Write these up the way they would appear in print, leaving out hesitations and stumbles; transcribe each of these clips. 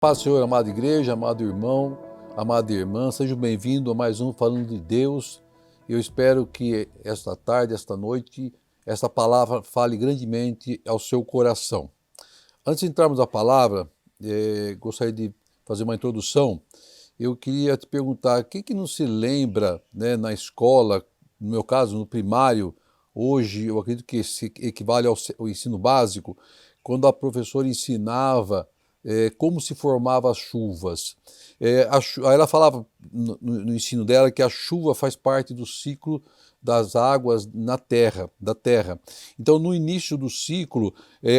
Paz do Senhor, amada igreja, amado irmão, amada irmã, sejam bem-vindos a mais um Falando de Deus. Eu espero que esta tarde, esta noite, esta palavra fale grandemente ao seu coração. Antes de entrarmos na palavra, gostaria de fazer uma introdução. Eu queria te perguntar, quem que não se lembra, né, na escola, no meu caso, no primário, hoje eu acredito que se equivale ao ensino básico, quando a professora ensinava como se formavam as chuvas. Aí ela falava no ensino dela que a chuva faz parte do ciclo das águas da terra. Então, no início do ciclo,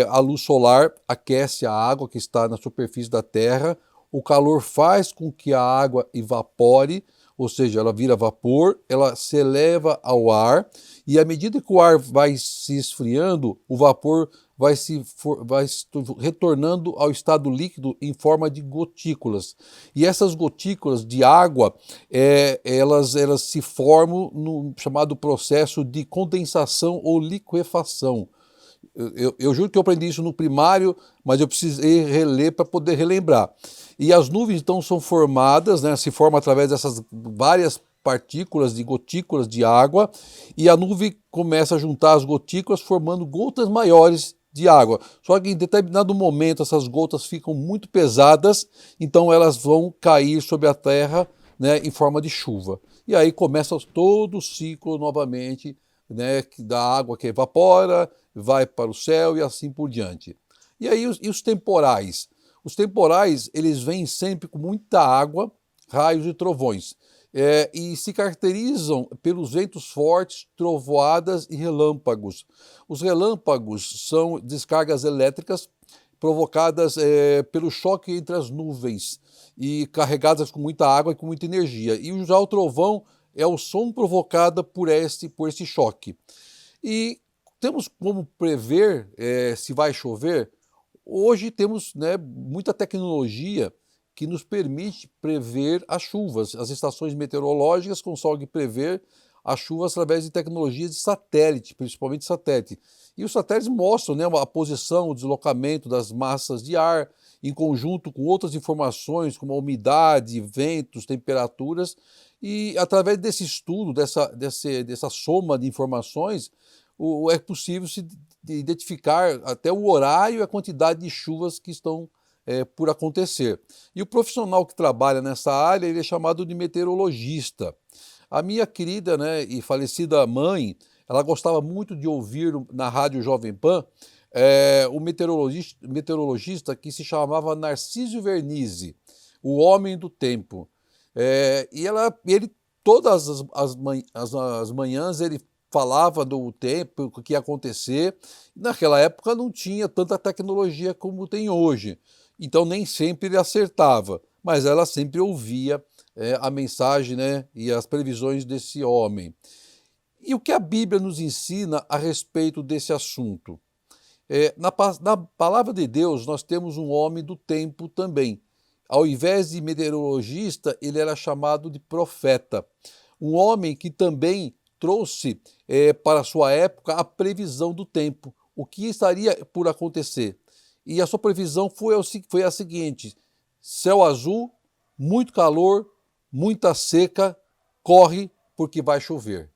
a luz solar aquece a água que está na superfície da terra, o calor faz com que a água evapore, ou seja, ela vira vapor, ela se eleva ao ar, e à medida que o ar vai se esfriando, o vapor vai retornando ao estado líquido em forma de gotículas. E essas gotículas de água, elas se formam no chamado processo de condensação ou liquefação. Eu juro que eu aprendi isso no primário, mas eu precisei reler para poder relembrar. E as nuvens então são formadas, né, se formam através dessas várias partículas de gotículas de água, e a nuvem começa a juntar as gotículas formando gotas maiores de água. Só que em determinado momento essas gotas ficam muito pesadas, então elas vão cair sobre a terra, né, em forma de chuva. E aí começa todo o ciclo novamente, né, da água que evapora, vai para o céu e assim por diante. E aí os temporais? Os temporais, eles vêm sempre com muita água, raios e trovões. E se caracterizam pelos ventos fortes, trovoadas e relâmpagos. Os relâmpagos são descargas elétricas provocadas pelo choque entre as nuvens e carregadas com muita água e com muita energia. E já o trovão é o som provocado por esse choque. E temos como prever se vai chover? Hoje temos, né, muita tecnologia que nos permite prever as chuvas. As estações meteorológicas conseguem prever as chuvas através de tecnologias de satélite, principalmente satélite. E os satélites mostram, né, a posição, o deslocamento das massas de ar, em conjunto com outras informações, como a umidade, ventos, temperaturas. E através desse estudo, dessa soma de informações, é possível se identificar até o horário e a quantidade de chuvas que estão por acontecer. E o profissional que trabalha nessa área, ele é chamado de meteorologista. A minha querida, né, e falecida mãe, ela gostava muito de ouvir na Rádio Jovem Pan o meteorologista que se chamava Narcísio Vernizzi, o homem do tempo. Ele todas as manhãs ele falava do tempo, o que ia acontecer. Naquela época não tinha tanta tecnologia como tem hoje, então nem sempre ele acertava, mas ela sempre ouvia a mensagem, né, e as previsões desse homem. E o que a Bíblia nos ensina a respeito desse assunto? Na palavra de Deus, nós temos um homem do tempo também. Ao invés de meteorologista, ele era chamado de profeta. Um homem que também trouxe para a sua época a previsão do tempo, o que estaria por acontecer. E a sua previsão foi a seguinte: céu azul, muito calor, muita seca, corre porque vai chover.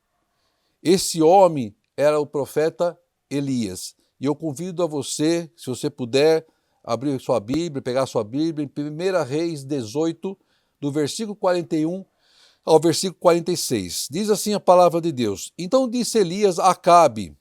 Esse homem era o profeta Elias. E eu convido a você, se você puder, abrir sua Bíblia, pegar sua Bíblia, em 1 Reis 18, do versículo 41 ao versículo 46. Diz assim a palavra de Deus: Então disse Elias a Acabe: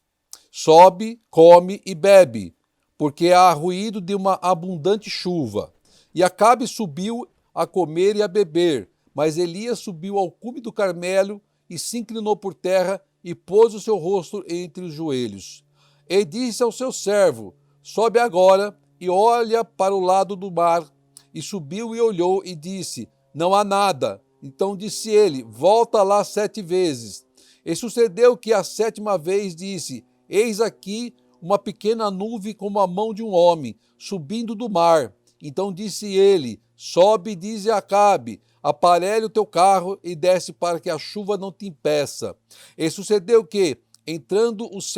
Sobe, come e bebe, porque há ruído de uma abundante chuva. E Acabe subiu a comer e a beber, mas Elias subiu ao cume do Carmelo e se inclinou por terra e pôs o seu rosto entre os joelhos. E disse ao seu servo: Sobe agora e olha para o lado do mar. E subiu e olhou e disse: Não há nada. Então disse ele: Volta lá 7 vezes. E sucedeu que a 7ª vez disse: Eis aqui uma pequena nuvem como a mão de um homem, subindo do mar. Então disse ele: Sobe e dize a Acabe: Aparelha o teu carro e desce para que a chuva não te impeça. E sucedeu que, entretanto, os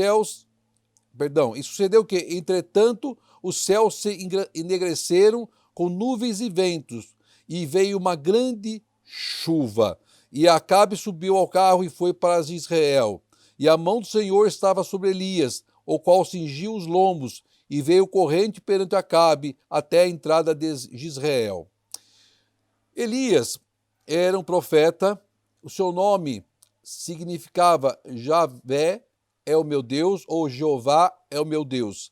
céus se enegreceram com nuvens e ventos, e veio uma grande chuva. E Acabe subiu ao carro e foi para Israel. E a mão do Senhor estava sobre Elias, o qual cingiu os lombos, e veio corrente perante Acabe até a entrada de Israel. Elias era um profeta, o seu nome significava Javé é o meu Deus, ou Jeová é o meu Deus.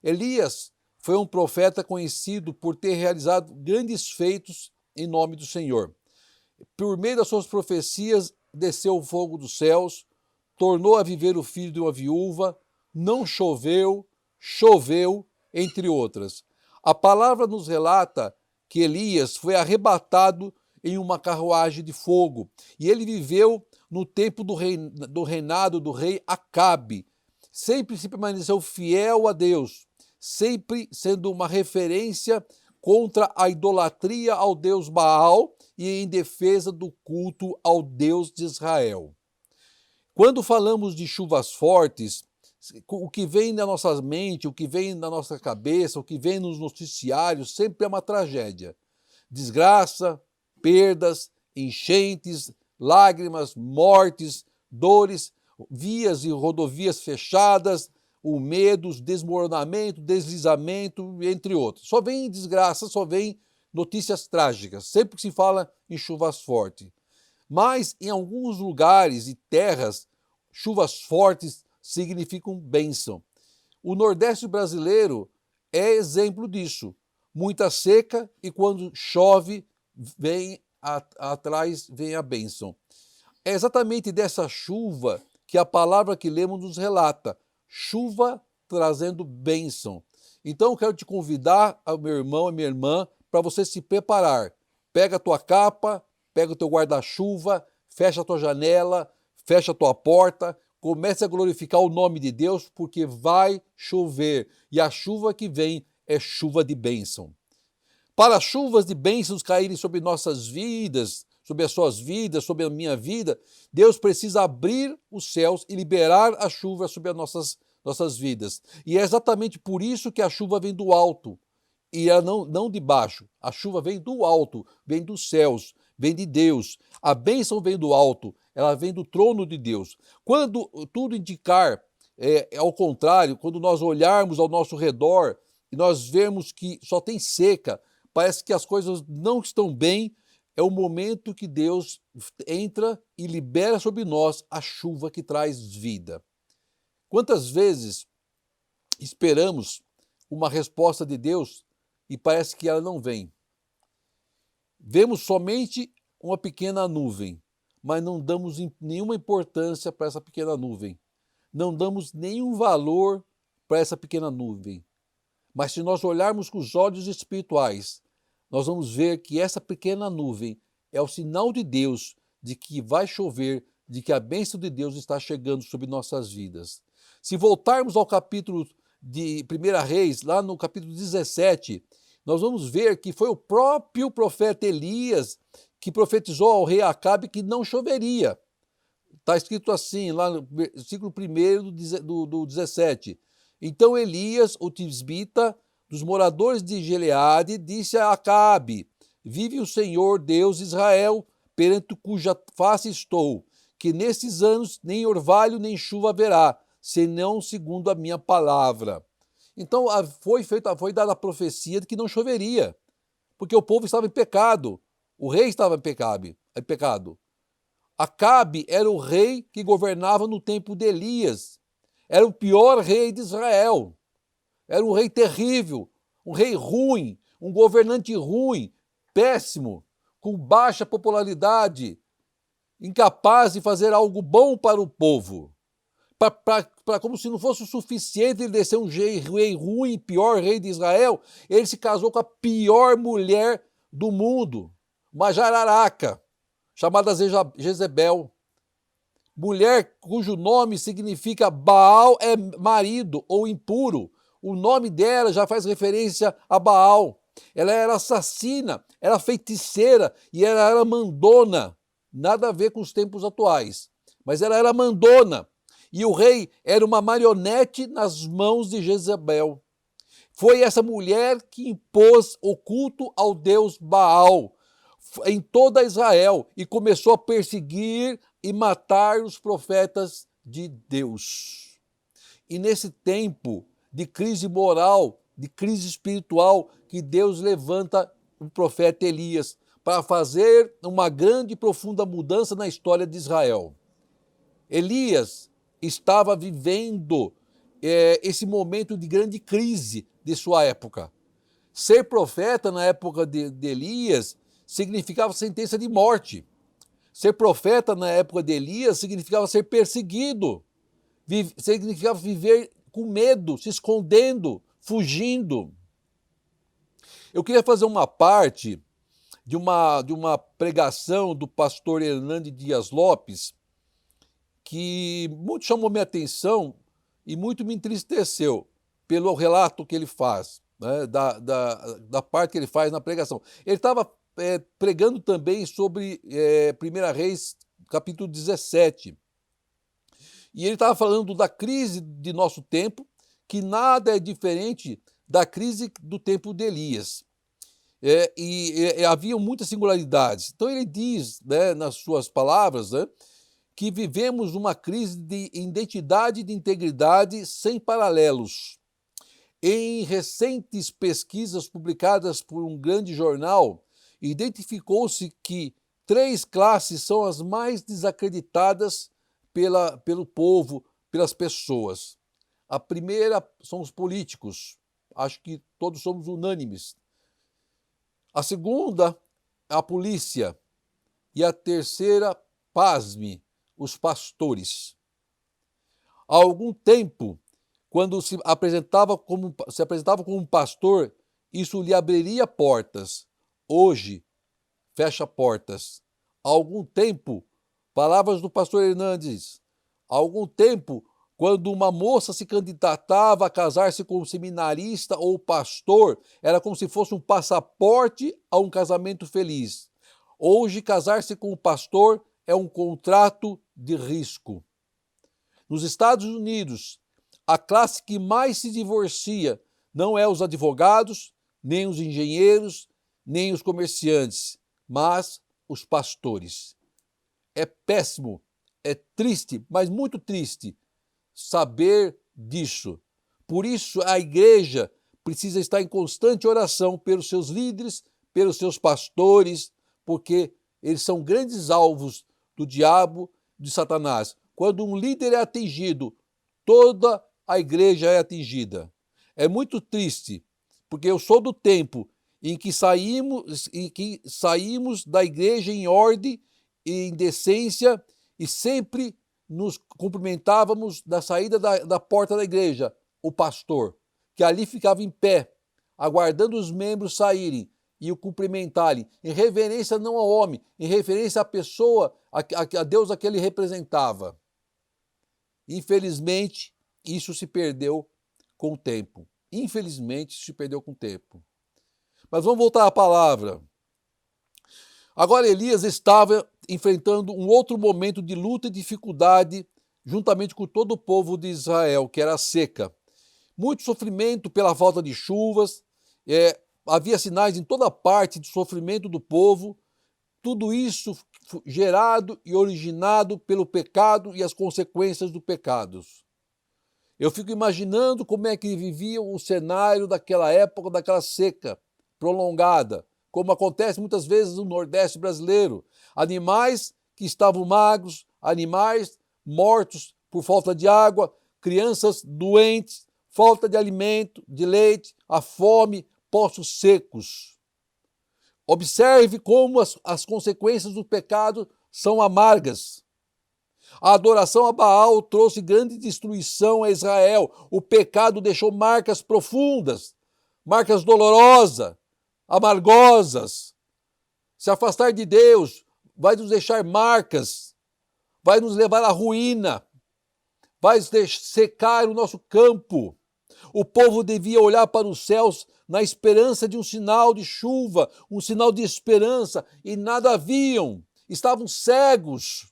Elias foi um profeta conhecido por ter realizado grandes feitos em nome do Senhor. Por meio das suas profecias, desceu o fogo dos céus, tornou a viver o filho de uma viúva, não choveu, choveu, entre outras. A palavra nos relata que Elias foi arrebatado em uma carruagem de fogo, e ele viveu no tempo do reinado do rei Acabe. Sempre se permaneceu fiel a Deus, sempre sendo uma referência contra a idolatria ao Deus Baal e em defesa do culto ao Deus de Israel. Quando falamos de chuvas fortes, o que vem na nossa mente, o que vem na nossa cabeça, o que vem nos noticiários, sempre é uma tragédia. Desgraça, perdas, enchentes, lágrimas, mortes, dores, vias e rodovias fechadas, o medo, desmoronamento, deslizamento, entre outros. Só vem desgraça, só vem notícias trágicas, sempre que se fala em chuvas fortes. Mas em alguns lugares e terras, chuvas fortes significam bênção. O Nordeste brasileiro é exemplo disso. Muita seca e quando chove, atrás vem a bênção. É exatamente dessa chuva que a palavra que lemos nos relata. Chuva trazendo bênção. Então eu quero te convidar, meu irmão e minha irmã, para você se preparar. Pega a tua capa, pega o teu guarda-chuva, fecha a tua janela, fecha a tua porta, comece a glorificar o nome de Deus, porque vai chover. E a chuva que vem é chuva de bênção. Para as chuvas de bênçãos caírem sobre nossas vidas, sobre as suas vidas, sobre a minha vida, Deus precisa abrir os céus e liberar a chuva sobre as nossas vidas. E é exatamente por isso que a chuva vem do alto, e ela não de baixo. A chuva vem do alto, vem dos céus, vem de Deus. A bênção vem do alto, ela vem do trono de Deus. Quando tudo indicar ao contrário, quando nós olharmos ao nosso redor e nós vemos que só tem seca, parece que as coisas não estão bem, é o momento que Deus entra e libera sobre nós a chuva que traz vida. Quantas vezes esperamos uma resposta de Deus e parece que ela não vem? Vemos somente uma pequena nuvem, mas não damos nenhuma importância para essa pequena nuvem. Não damos nenhum valor para essa pequena nuvem. Mas se nós olharmos com os olhos espirituais, nós vamos ver que essa pequena nuvem é o sinal de Deus de que vai chover, de que a bênção de Deus está chegando sobre nossas vidas. Se voltarmos ao capítulo de 1 Reis, lá no capítulo 17, nós vamos ver que foi o próprio profeta Elias que profetizou ao rei Acabe que não choveria. Está escrito assim, lá no versículo 1 do 17. Então Elias, o tisbita, dos moradores de Gileade, disse a Acabe: vive o Senhor Deus de Israel, perante cuja face estou, que nesses anos nem orvalho nem chuva haverá, senão segundo a minha palavra. Então foi dada a profecia de que não choveria, porque o povo estava em pecado, o rei estava em pecado. Acabe era o rei que governava no tempo de Elias, era o pior rei de Israel. Era um rei terrível, um rei ruim, um governante ruim, péssimo, com baixa popularidade, incapaz de fazer algo bom para o povo. Como se não fosse o suficiente ele ser um rei ruim, pior rei de Israel, ele se casou com a pior mulher do mundo, uma jararaca, chamada Jezebel. Mulher cujo nome significa Baal é marido ou impuro. O nome dela já faz referência a Baal. Ela era assassina, era feiticeira e ela era mandona. Nada a ver com os tempos atuais. Mas ela era mandona. E o rei era uma marionete nas mãos de Jezebel. Foi essa mulher que impôs o culto ao deus Baal em toda Israel e começou a perseguir e matar os profetas de Deus. E nesse tempo de crise moral, de crise espiritual, que Deus levanta o profeta Elias para fazer uma grande e profunda mudança na história de Israel. Elias estava vivendo esse momento de grande crise de sua época. Ser profeta na época de Elias significava sentença de morte. Ser profeta na época de Elias significava ser perseguido, significava viver com medo, se escondendo, fugindo. Eu queria fazer uma parte de uma pregação do pastor Hernandes Dias Lopes, que muito chamou minha atenção e muito me entristeceu pelo relato que ele faz, né, da parte que ele faz na pregação. Ele estava pregando também sobre 1 Reis, capítulo 17. E ele estava falando da crise de nosso tempo, que nada é diferente da crise do tempo de Elias. Havia muitas singularidades. Então ele diz, né, nas suas palavras, né, que vivemos uma crise de identidade e de integridade sem paralelos. Em recentes pesquisas publicadas por um grande jornal, identificou-se que 3 classes são as mais desacreditadas pelo povo, pelas pessoas. A primeira são os políticos. Acho que todos somos unânimes. A segunda, a polícia. E a terceira, pasme, os pastores. Há algum tempo, quando se apresentava como um pastor, isso lhe abriria portas. Hoje, fecha portas. Há algum tempo, palavras do pastor Hernandes, há algum tempo, quando uma moça se candidatava a casar-se com um seminarista ou pastor, era como se fosse um passaporte a um casamento feliz. Hoje, casar-se com o pastor é um contrato de risco. Nos Estados Unidos, a classe que mais se divorcia não é os advogados, nem os engenheiros, nem os comerciantes, mas os pastores. É péssimo, é triste, mas muito triste saber disso. Por isso, a igreja precisa estar em constante oração pelos seus líderes, pelos seus pastores, porque eles são grandes alvos do diabo, de Satanás. Quando um líder é atingido, toda a igreja é atingida. É muito triste, porque eu sou do tempo em que saímos da igreja em ordem e em decência e sempre nos cumprimentávamos na saída da porta da igreja, o pastor, que ali ficava em pé, aguardando os membros saírem e o cumprimentarem, em reverência não ao homem, em reverência à pessoa, a Deus a que ele representava. Infelizmente, isso se perdeu com o tempo. Infelizmente, isso se perdeu com o tempo. Mas vamos voltar à palavra. Agora Elias estava enfrentando um outro momento de luta e dificuldade, juntamente com todo o povo de Israel, que era a seca. Muito sofrimento pela falta de chuvas, havia sinais em toda parte de sofrimento do povo, tudo isso gerado e originado pelo pecado e as consequências do pecado. Eu fico imaginando como é que vivia o cenário daquela época, daquela seca prolongada, como acontece muitas vezes no Nordeste brasileiro. Animais que estavam magros, animais mortos por falta de água, crianças doentes, falta de alimento, de leite, a fome, poços secos. Observe como as consequências do pecado são amargas. A adoração a Baal trouxe grande destruição a Israel. O pecado deixou marcas profundas, marcas dolorosas, amargosas. Se afastar de Deus vai nos deixar marcas, vai nos levar à ruína, vai secar o nosso campo. O povo devia olhar para os céus na esperança de um sinal de chuva, um sinal de esperança, e nada haviam, estavam cegos.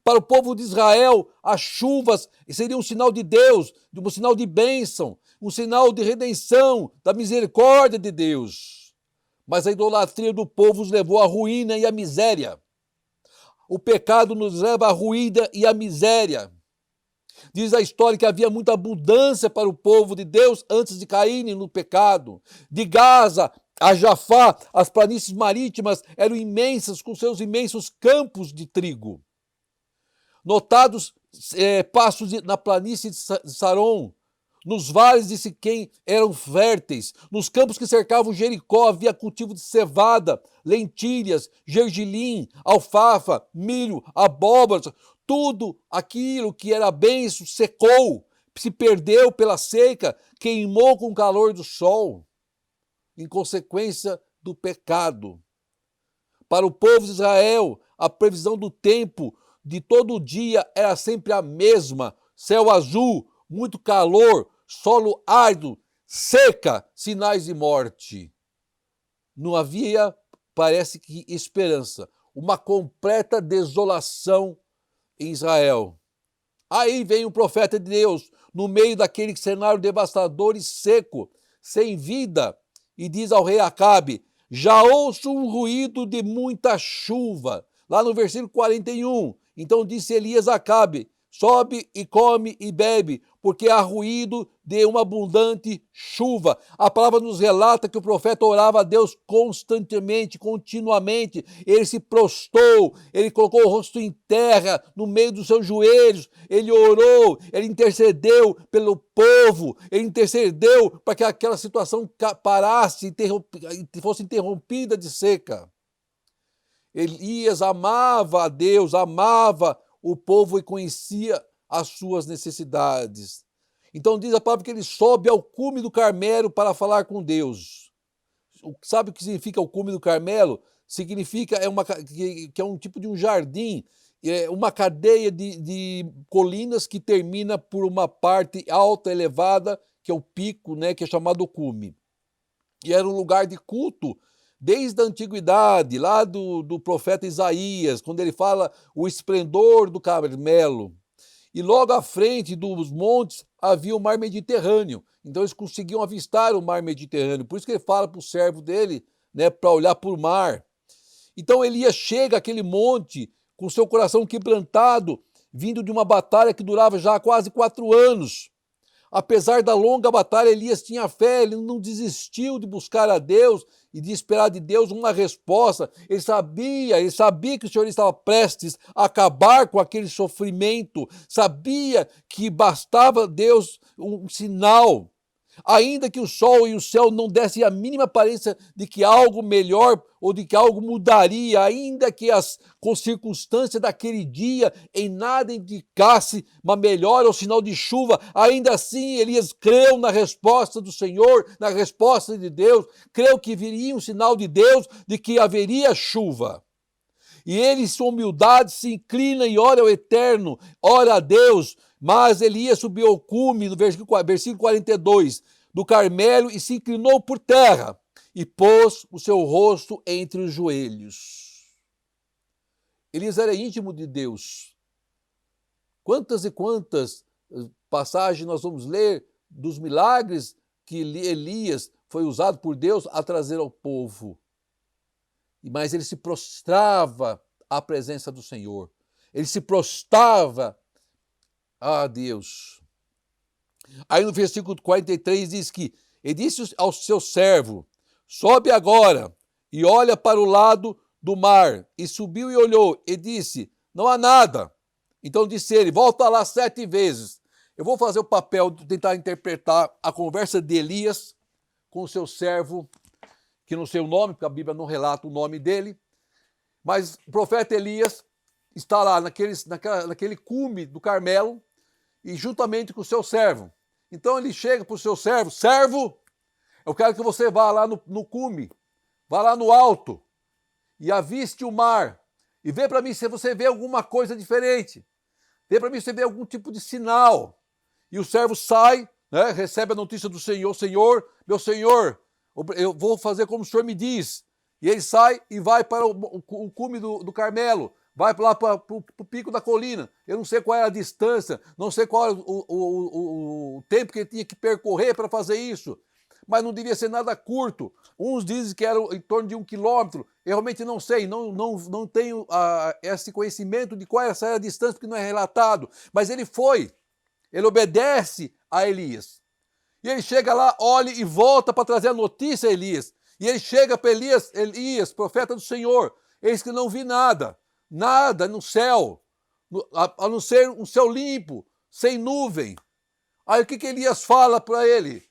Para o povo de Israel, as chuvas seriam um sinal de Deus, um sinal de bênção, um sinal de redenção, da misericórdia de Deus. Mas a idolatria do povo os levou à ruína e à miséria. O pecado nos leva à ruína e à miséria. Diz a história que havia muita abundância para o povo de Deus antes de caírem no pecado. De Gaza a Jafá, as planícies marítimas eram imensas, com seus imensos campos de trigo. Notados pastos na planície de Saron, nos vales de Siquém eram férteis, nos campos que cercavam Jericó havia cultivo de cevada, lentilhas, gergelim, alfafa, milho, abóboras, tudo aquilo que era benção secou, se perdeu pela seca, queimou com o calor do sol, em consequência do pecado. Para o povo de Israel, a previsão do tempo de todo dia era sempre a mesma: céu azul, muito calor, solo árido, seca, sinais de morte. Não havia, parece que, esperança, uma completa desolação em Israel. Aí vem o profeta de Deus, no meio daquele cenário devastador e seco, sem vida, e diz ao rei Acabe: já ouço um ruído de muita chuva. Lá no versículo 41, então disse Elias a Acabe: sobe e come e bebe, porque há ruído de uma abundante chuva. A palavra nos relata que o profeta orava a Deus constantemente, continuamente. Ele se prostrou, ele colocou o rosto em terra, no meio dos seus joelhos. Ele orou, ele intercedeu pelo povo, ele intercedeu para que aquela situação parasse e fosse interrompida de seca. Elias amava a Deus, amava o povo e conhecia as suas necessidades. Então diz a palavra que ele sobe ao cume do Carmelo para falar com Deus. Sabe o que significa o cume do Carmelo? Significa que é um tipo de um jardim, uma cadeia de colinas que termina por uma parte alta, elevada, que é o pico, né, que é chamado cume. E era um lugar de culto desde a antiguidade, lá do profeta Isaías, quando ele fala o esplendor do Carmelo. E logo à frente dos montes havia o mar Mediterrâneo. Então eles conseguiam avistar o mar Mediterrâneo. Por isso que ele fala para o servo dele, né, para olhar para o mar. Então Elias chega àquele monte com seu coração quebrantado, vindo de uma batalha que durava já quase 4 anos. Apesar da longa batalha, Elias tinha fé, ele não desistiu de buscar a Deus e de esperar de Deus uma resposta. Ele sabia que o Senhor estava prestes a acabar com aquele sofrimento, sabia que bastava Deus um sinal. Ainda que o sol e o céu não dessem a mínima aparência de que algo melhor ou de que algo mudaria, ainda que as circunstâncias daquele dia em nada indicasse uma melhora ou sinal de chuva, ainda assim Elias creu na resposta do Senhor, na resposta de Deus, creu que viria um sinal de Deus de que haveria chuva. E ele, em sua humildade, se inclina e ora ao Eterno, ora a Deus. Mas Elias subiu ao cume, no versículo 42, do Carmelo, e se inclinou por terra, e pôs o seu rosto entre os joelhos. Elias era íntimo de Deus. Quantas e quantas passagens nós vamos ler dos milagres que Elias foi usado por Deus a trazer ao povo. Mas ele se prostrava à presença do Senhor. Ele se prostrava a Deus. Aí no versículo 43 diz que ele disse ao seu servo: sobe agora e olha para o lado do mar. E subiu e olhou e disse: não há nada. Então disse ele: volta lá 7 vezes. Eu vou fazer o papel de tentar interpretar a conversa de Elias com o seu servo, que não sei o nome, porque a Bíblia não relata o nome dele, mas o profeta Elias está lá naquele cume do Carmelo, e juntamente com o seu servo. Então ele chega para o seu servo: servo, eu quero que você vá lá no cume, vá lá no alto, e aviste o mar, e vê para mim se você vê alguma coisa diferente, vê para mim se você vê algum tipo de sinal. E o servo sai, né, recebe a notícia do Senhor: Senhor, meu Senhor, eu vou fazer como o Senhor me diz. E ele sai e vai para o cume do Carmelo, vai lá para o pico da colina. Eu não sei qual era a distância, não sei qual era o tempo que ele tinha que percorrer para fazer isso, mas não devia ser nada curto. Uns dizem que era em torno de 1 quilômetro. Eu realmente não sei, não tenho esse conhecimento de qual era a distância, porque não é relatado. Mas ele foi, ele obedece a Elias. E ele chega lá, olha e volta para trazer a notícia a Elias. E ele chega para Elias, profeta do Senhor, eis que não vi nada, nada no céu, a não ser um céu limpo, sem nuvem. Aí o que Elias fala para ele?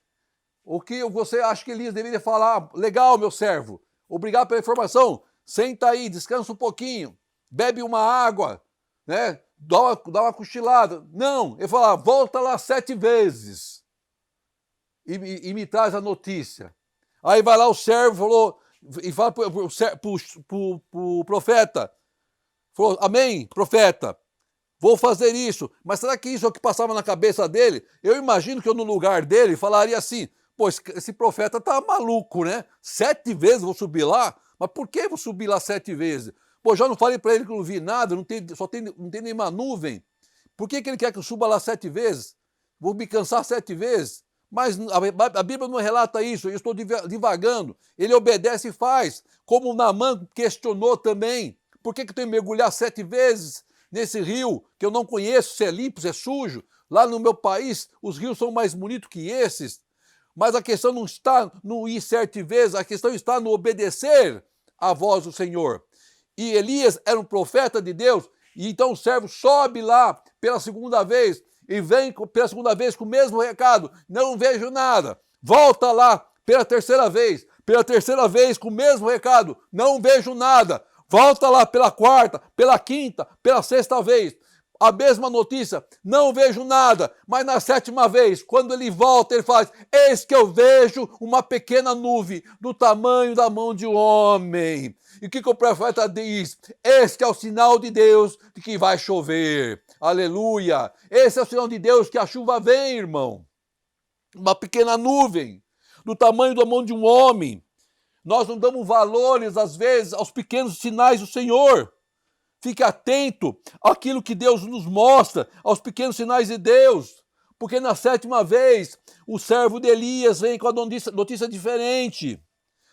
O que você acha que Elias deveria falar? Legal, meu servo, obrigado pela informação, senta aí, descansa um pouquinho, bebe uma água, né? Dá uma cochilada. Não, ele fala, volta lá 7 vezes e me traz a notícia. Aí vai lá o servo falou, e fala para o profeta, falou, amém, profeta, vou fazer isso. Mas será que isso é o que passava na cabeça dele? Eu imagino que eu no lugar dele falaria assim, pô, esse profeta tá maluco, né? 7 vezes vou subir lá? Mas por que vou subir lá 7 vezes? Pô, já não falei para ele que não vi nada, não tem nenhuma nuvem. Por que ele quer que eu suba lá 7 vezes? Vou me cansar 7 vezes? Mas a Bíblia não relata isso, eu estou divagando. Ele obedece e faz. Como Naamã questionou também. Por que eu tenho que mergulhar 7 vezes nesse rio que eu não conheço, se é limpo, se é sujo? Lá no meu país, os rios são mais bonitos que esses. Mas a questão não está no ir 7 vezes, a questão está no obedecer à voz do Senhor. E Elias era um profeta de Deus, e então o servo sobe lá pela segunda vez, e vem pela segunda vez com o mesmo recado, não vejo nada. Volta lá pela terceira vez com o mesmo recado, não vejo nada. Volta lá pela quarta, pela quinta, pela sexta vez, a mesma notícia, não vejo nada. Mas na 7ª vez, quando ele volta, ele faz, eis que eu vejo uma pequena nuvem do tamanho da mão de um homem. E o que o profeta diz? Este é o sinal de Deus de que vai chover. Aleluia! Esse é o sinal de Deus que a chuva vem, irmão. Uma pequena nuvem do tamanho da mão de um homem. Nós não damos valores, às vezes, aos pequenos sinais do Senhor. Fique atento àquilo que Deus nos mostra, aos pequenos sinais de Deus. Porque na 7ª vez, o servo de Elias vem com a notícia diferente.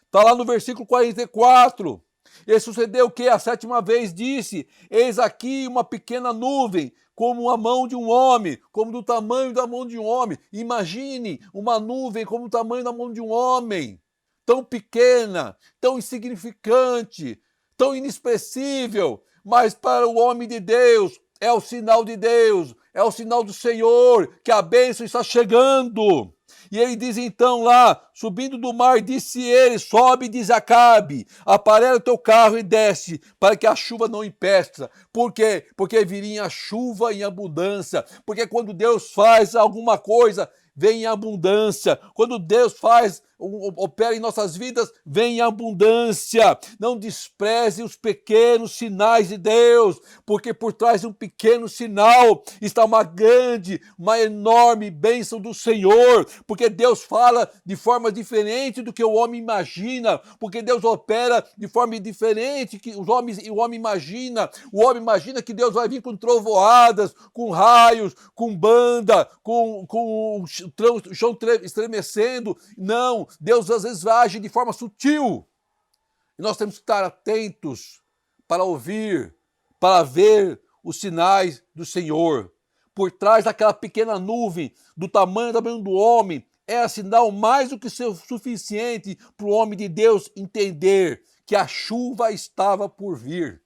Está lá no versículo 44. E sucedeu que a 7ª vez disse, eis aqui uma pequena nuvem, como a mão de um homem, como do tamanho da mão de um homem. Imagine uma nuvem como o tamanho da mão de um homem. Tão pequena, tão insignificante, tão inexpressível. Mas para o homem de Deus, é o sinal de Deus, é o sinal do Senhor, que a bênção está chegando. E ele diz então lá, subindo do mar, disse ele, sobe, diz Acabe, aparelha o teu carro e desce, para que a chuva não impeça. Por quê? Porque viria a chuva em abundância. Porque quando Deus faz alguma coisa, vem em abundância. Quando Deus opera em nossas vidas, vem em abundância. Não despreze os pequenos sinais de Deus, porque por trás de um pequeno sinal está uma grande, uma enorme bênção do Senhor, porque Deus fala de forma diferente do que o homem imagina, porque Deus opera de forma diferente que o homem imagina. O homem imagina que Deus vai vir com trovoadas, com raios, com banda, com o chão estremecendo. Não, Deus às vezes age de forma sutil. E nós temos que estar atentos para ouvir, para ver os sinais do Senhor. Por trás daquela pequena nuvem, do tamanho da mão do homem, era sinal mais do que suficiente para o homem de Deus entender que a chuva estava por vir.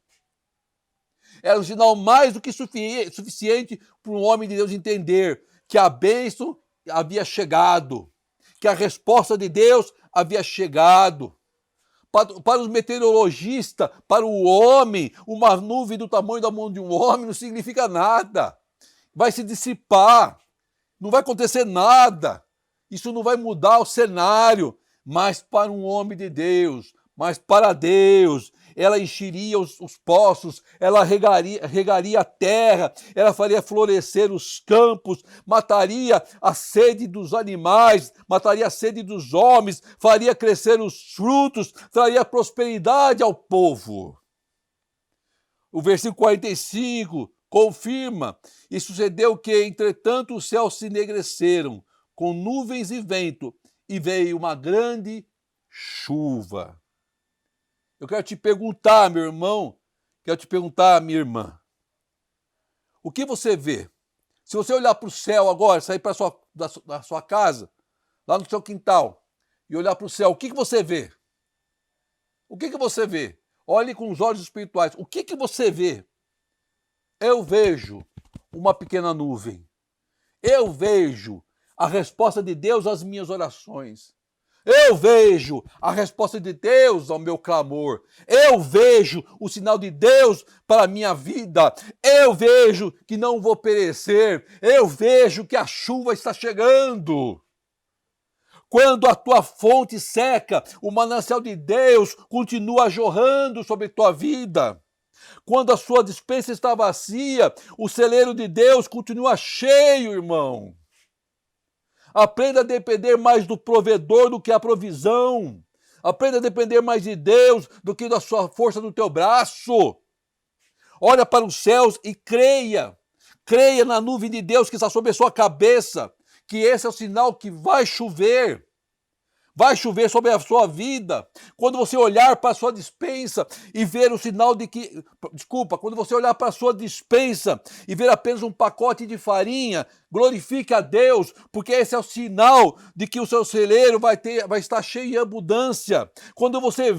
Era um sinal mais do que suficiente para um homem de Deus entender que a bênção havia chegado, que a resposta de Deus havia chegado. Para os meteorologistas, para o homem, uma nuvem do tamanho da mão de um homem não significa nada. Vai se dissipar, não vai acontecer nada. Isso não vai mudar o cenário. Mas para um homem de Deus, mas para Deus, ela encheria os poços, ela regaria a terra, ela faria florescer os campos, mataria a sede dos animais, mataria a sede dos homens, faria crescer os frutos, traria prosperidade ao povo. O versículo 45 confirma: e sucedeu que, entretanto, os céus se enegreceram com nuvens e vento, e veio uma grande chuva. Eu quero te perguntar, meu irmão, quero te perguntar, minha irmã, o que você vê? Se você olhar para o céu agora, sair da sua casa, lá no seu quintal, e olhar para o céu, o que você vê? O que você vê? Olhe com os olhos espirituais. O que você vê? Eu vejo uma pequena nuvem. Eu vejo a resposta de Deus às minhas orações. Eu vejo a resposta de Deus ao meu clamor. Eu vejo o sinal de Deus para a minha vida. Eu vejo que não vou perecer. Eu vejo que a chuva está chegando. Quando a tua fonte seca, o manancial de Deus continua jorrando sobre tua vida. Quando a sua despensa está vazia, o celeiro de Deus continua cheio, irmão. Aprenda a depender mais do provedor do que a provisão. Aprenda a depender mais de Deus do que da sua força do teu braço. Olha para os céus e creia. Creia na nuvem de Deus que está sobre a sua cabeça, que esse é o sinal que vai chover. Vai chover sobre a sua vida. Quando você olhar para a sua despensa e ver o sinal de que... Desculpa, quando você olhar para a sua despensa e ver apenas um pacote de farinha, glorifique a Deus, porque esse é o sinal de que o seu celeiro vai estar cheio de abundância. Quando você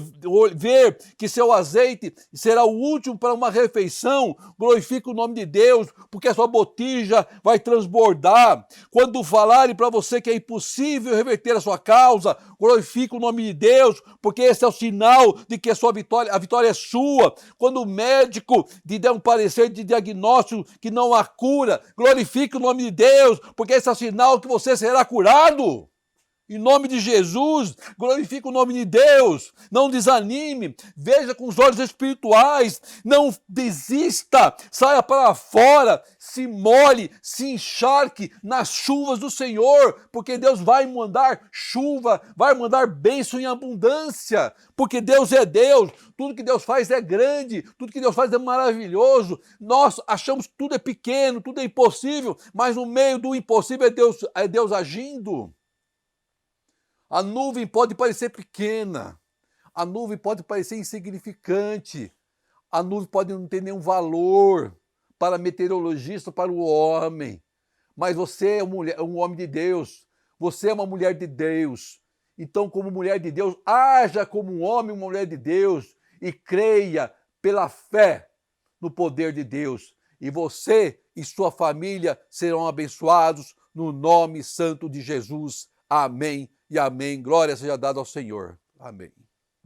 ver que seu azeite será o último para uma refeição, glorifique o nome de Deus, porque a sua botija vai transbordar. Quando falarem para você que é impossível reverter a sua causa, glorifique o nome de Deus, porque esse é o sinal de que a vitória é sua. Quando o médico te der um parecer de diagnóstico que não há cura, glorifique o nome de Deus, porque esse é o sinal que você será curado. Em nome de Jesus, glorifique o nome de Deus, não desanime, veja com os olhos espirituais, não desista, saia para fora, se molhe, se encharque nas chuvas do Senhor, porque Deus vai mandar chuva, vai mandar bênção em abundância, porque Deus é Deus, tudo que Deus faz é grande, tudo que Deus faz é maravilhoso. Nós achamos que tudo é pequeno, tudo é impossível, mas no meio do impossível é Deus agindo. A nuvem pode parecer pequena, a nuvem pode parecer insignificante, a nuvem pode não ter nenhum valor para meteorologista, para o homem, mas você é um homem de Deus, você é uma mulher de Deus. Então, como mulher de Deus, haja como um homem, uma mulher de Deus e creia pela fé no poder de Deus. E você e sua família serão abençoados no nome santo de Jesus. Amém e amém. Glória seja dada ao Senhor. Amém.